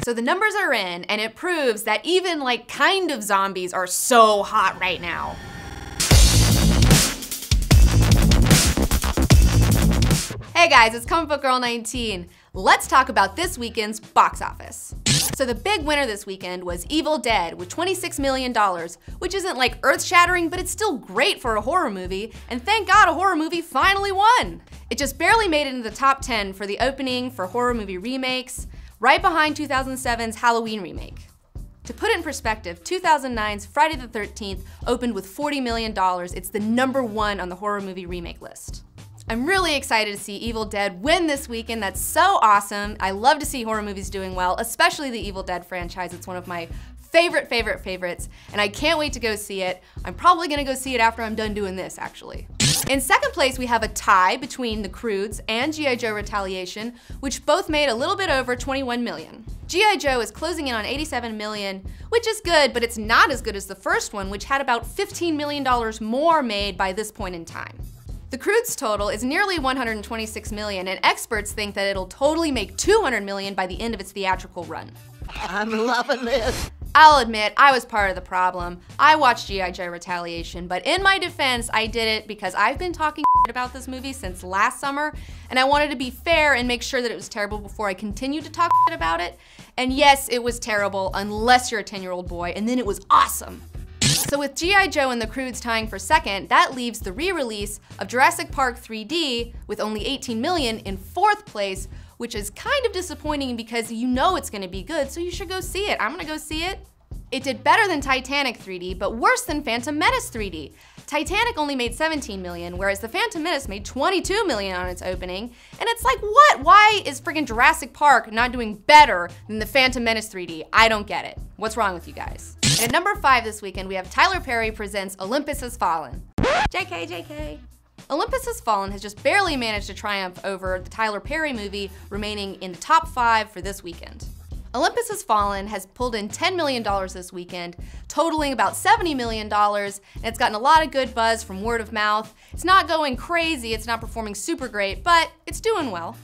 So the numbers are in, and it proves that even like kind of zombies are so hot right now. Hey guys, it's Comic Book Girl 19. Let's talk about this weekend's box office. So the big winner this weekend was Evil Dead with $26 million, which isn't like earth-shattering, but it's still great for a horror movie, and thank God a horror movie finally won. It just barely made it into the top 10 for the opening for horror movie remakes, right behind 2007's Halloween remake. To put it in perspective, 2009's Friday the 13th opened with $40 million. It's the #1 on the horror movie remake list. I'm really excited to see Evil Dead win this weekend. That's so awesome. I love to see horror movies doing well, especially the Evil Dead franchise. It's one of my favorites, and I can't wait to go see it. I'm probably gonna go see it after I'm done doing this, actually. In second place, we have a tie between the Croods and G.I. Joe Retaliation, which both made a little bit over 21 million. G.I. Joe is closing in on 87 million, which is good, but it's not as good as the first one, which had about $15 million more made by this point in time. The Croods total is nearly 126 million, and experts think that it'll totally make 200 million by the end of its theatrical run. I'm loving this. I'll admit, I was part of the problem. I watched G.I. Joe Retaliation, but in my defense, I did it because I've been talking about this movie since last summer, and I wanted to be fair and make sure that it was terrible before I continued to talk about it. And yes, it was terrible, unless you're a 10-year-old boy, and then it was awesome. So with G.I. Joe and the Croods tying for second, that leaves the re-release of Jurassic Park 3D with only 18 million in fourth place, which is kind of disappointing because you know it's gonna be good, so you should go see it. I'm gonna go see it. It did better than Titanic 3D, but worse than Phantom Menace 3D. Titanic only made 17 million, whereas the Phantom Menace made 22 million on its opening. And it's like, what? Why is friggin' Jurassic Park not doing better than the Phantom Menace 3D? I don't get it. What's wrong with you guys? And at #5 this weekend, we have Tyler Perry presents Olympus Has Fallen. JK. Olympus Has Fallen has just barely managed to triumph over the Tyler Perry movie, remaining in the top 5 for this weekend. Olympus Has Fallen has pulled in $10 million this weekend, totaling about $70 million, and it's gotten a lot of good buzz from word of mouth. It's not going crazy, it's not performing super great, but it's doing well.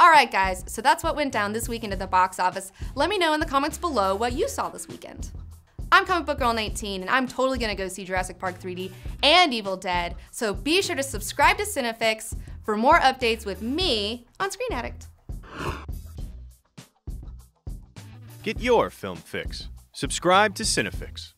Alright guys, so that's what went down this weekend at the box office. Let me know in the comments below what you saw this weekend. I'm Comic Book Girl 19, and I'm totally gonna go see Jurassic Park 3D and Evil Dead, so be sure to subscribe to Cinefix for more updates with me on Screen Addict. Get your film fix. Subscribe to Cinefix.